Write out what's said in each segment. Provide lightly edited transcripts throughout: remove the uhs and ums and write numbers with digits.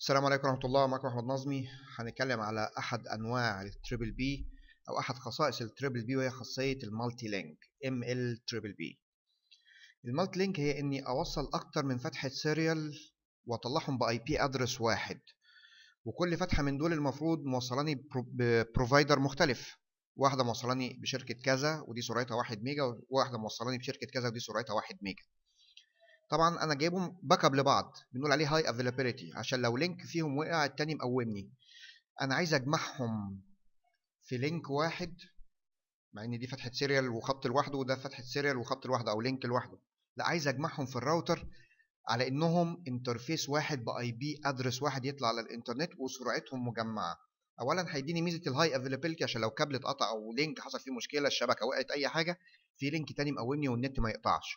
السلام عليكم ورحمة الله. معكم أحمد نظمي. هنتكلم على أحد أنواع التريبل بي أو أحد خصائص التريبل بي، وهي خاصية المالتي لينك ML تريبل بي. المالتي لينك هي إني أوصل أكتر من فتحة سيريال وأطلعهم بأي بي أدرس واحد، وكل فتحة من دول المفروض موصلاني ببروفايدر مختلف. واحدة موصلاني بشركة كذا ودي سرعتها 1 ميجا، وواحدة موصلاني بشركة كذا ودي سرعتها 1 ميجا. طبعا انا جايبهم باك اب لبعض، بنقول عليه هاي افيلابيلتي عشان لو لينك فيهم وقع التاني مقومني. انا عايز اجمعهم في لينك واحد، مع ان دي فتحه سيريال وخط لوحده وده فتحه سيريال وخط لوحده او لينك لوحده. لا، عايز اجمعهم في الراوتر على انهم انترفيس واحد باي بي ادرس واحد يطلع على الانترنت وسرعتهم مجمعه. اولا هيديني ميزه الهاي افيلابيلتي عشان لو كابل اتقطع او لينك حصل فيه مشكله، الشبكه وقعت اي حاجه، في لينك تاني مقومني والنت ما يقطعش.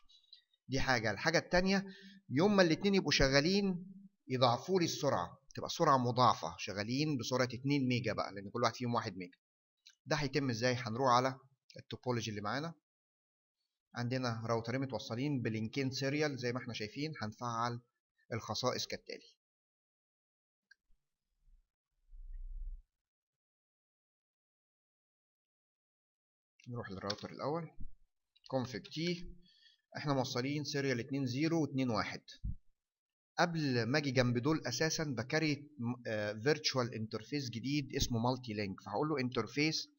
دي حاجه. الحاجه التانيه، يوم ما الاتنين يبقوا شغالين يضاعفوا لي السرعه، تبقى سرعه مضاعفه، شغالين بسرعه 2 ميجا بقى لان كل واحد فيهم 1 ميجا. ده هيتم ازاي؟ هنروح على التوبولوجي اللي معانا. عندنا راوترين متوصلين بلينكين سيريال زي ما احنا شايفين. هنفعل الخصائص كالتالي. نروح للراوتر الاول، config t. احنا موصلين سيريال 2 0 و 2 1. قبل ما اجي جنب دول اساسا بكريت فيرتشوال انترفيس جديد اسمه مالتي لينك، فهقول له انترفيس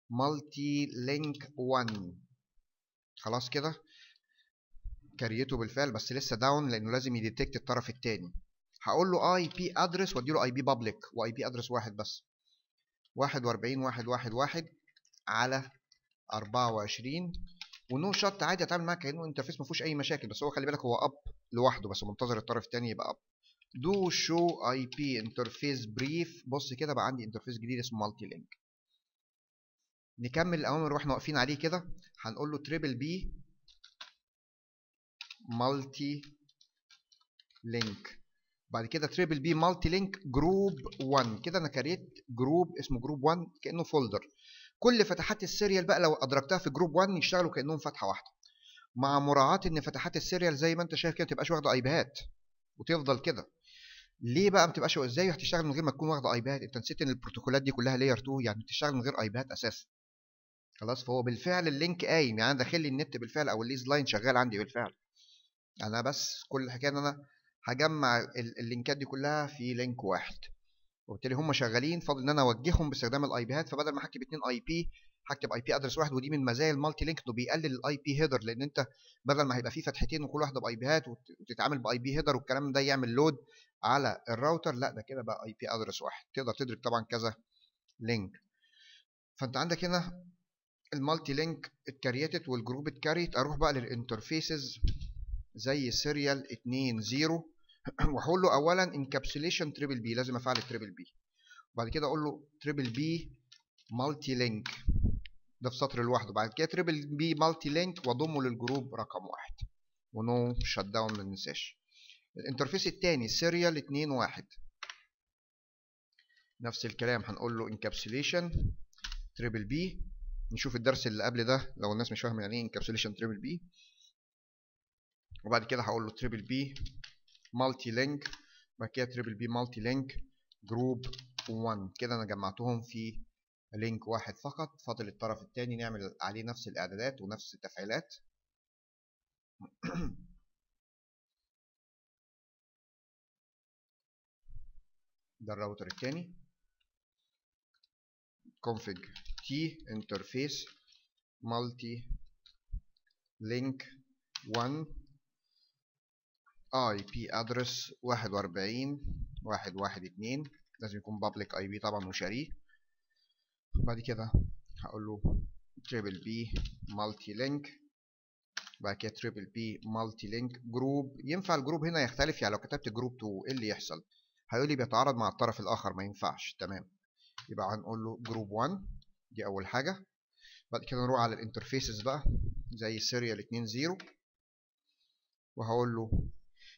مالتي لينك 1. خلاص كده كريته بالفعل، بس لسه داون لانه لازم يديتكت الطرف الثاني. هقول له اي بي ادرس وادي له اي بي بابليك واي بي ادرس واحد بس، 41.1.1.1 على 24. ونو شوت عادي اتعامل معاه كانه انترفيس ما فيهوش اي مشاكل، بس هو خلي بالك هو اب لوحده بس منتظر الطرف الثاني يبقى اب. دو شو اي بي انترفيس بريف. بص كده بقى عندي انترفيس جديد اسمه مالتي لينك. نكمل الاوامر واحنا واقفين عليه كده. هنقول له تريبل بي مالتي لينك، بعد كده تريبل بي مالتي لينك جروب 1. كده انا كريت جروب اسمه جروب 1 كانه فولدر. كل فتحات السيريال بقى لو ادركتها في جروب 1 يشتغلوا كانهم فتحه واحده، مع مراعاه ان فتحات السيريال زي ما انت شايف كده ما تبقاش واخده اي بيهات وتفضل كده. ليه بقى ما تبقاش؟ ازاي هتشتغل من غير ما تكون واخده اي بيهات؟ انت نسيت ان البروتوكولات دي كلها لاير 2، يعني بتشتغل من غير اي بيهات اساسا. خلاص، فهو بالفعل اللينك قايم، يعني انا داخل لي النت بالفعل او الليز لاين شغال عندي بالفعل. انا بس كل الحكايه ان انا هجمع اللينكات دي كلها في لينك واحد، وبالتالي هم شغالين. فاضل ان انا اوجههم باستخدام الاي بيهات، فبدل ما هكتب 2 اي بي هكتب اي بي ادرس واحد. ودي من مزايا المالتي لينك انه بيقلل الاي بي هيدر، لان انت بدل ما هيبقى في فتحتين وكل واحده باي بيهات وتتعامل باي بي هيدر والكلام ده يعمل لود على الراوتر، لا ده كده بقى اي بي ادرس واحد تقدر تدرك طبعا كذا لينك. فانت عندك هنا المالتي لينك اتكريتت والجروب اتكريت. اروح بقى للانترفيسز زي سيريال 2 0 وهقول له اولا انكابسوليشن تريبل بي، لازم افعل التريبل بي. وبعد كده اقول له تريبل بي مالتي لينك، ده في سطر لوحده. بعد كده تريبل بي مالتي لينك واضمه للجروب رقم 1 ونو شت داون ما ننساش. الانترفيس الثاني سيريال 2 1 نفس الكلام، هنقول له انكابسوليشن تريبل بي. نشوف الدرس اللي قبل ده لو الناس مش فاهمه يعني ايه انكابسوليشن تريبل بي. وبعد كده هقول له تريبل بي مالتي لينك، بعد كده تريبل بي مالتي لينك جروب 1. كده انا جمعتهم في لينك واحد فقط. فاضل الطرف الثاني نعمل عليه نفس الاعدادات ونفس التفعيلات. ده الراوتر الثاني config t interface multi link 1 IP address 41.1.1.2. لازم يكون public IP طبعا وشاريه. بعد كده هقول له triple b multi link، بعد كده triple b multi link جروب. ينفع الجروب هنا يختلف، يعني لو كتبت جروب 2 ايه اللي يحصل؟ هيقول لي بيتعارض مع الطرف الاخر، ما ينفعش. تمام، يبقى هنقول له جروب 1 دي اول حاجه. بعد كده نروح على الانترفيسز بقى زي سيريال 2 0 وهقول له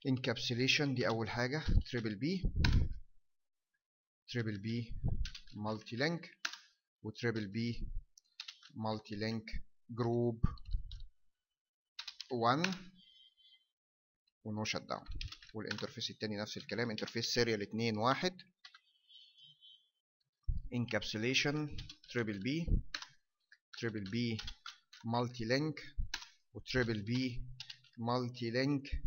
انكابسوليشن دي اول حاجه تريبل بي مالتي لينك وتريبل بي مالتي لينك جروب 1 ونو شت داون. والانترفيس التاني نفس الكلام، انترفيس سيريال 2 1 encapsulation تريبل بي مالتي لينك وتريبل بي مالتي لينك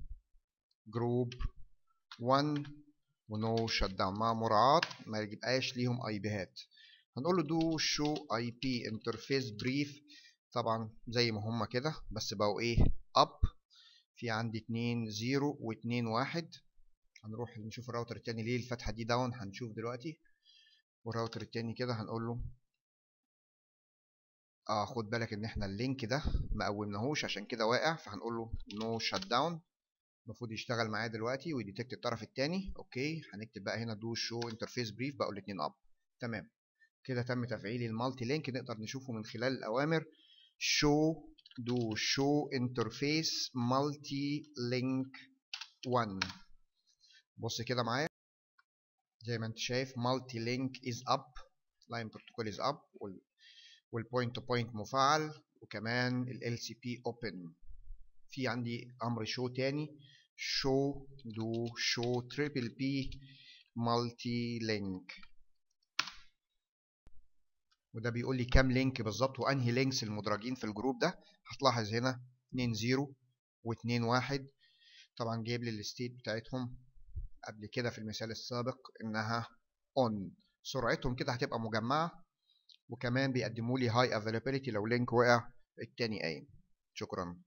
جروب 1 ونو شت داون، مع مراعاة ما يبقاش ليهم اي بيهات. هنقول له دو شو اي بي انترفيس بريف، طبعا زي ما هما كده بس بقوا ايه اب، في عندي 2 0 و2 1. هنروح نشوف الراوتر التاني ليه الفتحة دي داون، هنشوف دلوقتي. والراوتر التاني كده هنقول له خد بالك ان احنا اللينك ده ما قومناهوش عشان كده واقع، فهنقول له نو شت داون، المفروض يشتغل معايا دلوقتي ويديتكت الطرف الثاني. اوكي، هنكتب بقى هنا دو شو انترفيس بريف، بقوا الاثنين اب. تمام كده تم تفعيل المالتي لينك، نقدر نشوفه من خلال الاوامر شو دو شو انترفيس مالتي لينك 1. بص كده معايا زي ما انت شايف مالتي لينك از اب، لاين بروتوكول از اب، والبوينت تو بوينت مفعل، وكمان ال سي بي اوبن. في عندي امر شو تاني شو دو شو تريبل بي مالتي لينك، وده بيقول لي كام لينك بالظبط وانهي لينكس المدرجين في الجروب ده. هتلاحظ هنا 2 0 و2 1، طبعا جايب لي الستيت بتاعتهم قبل كده في المثال السابق انها اون، سرعتهم كده هتبقى مجمعه، وكمان بيقدموا لي هاي افيلابيلتي لو لينك وقع التاني قايم. شكرا.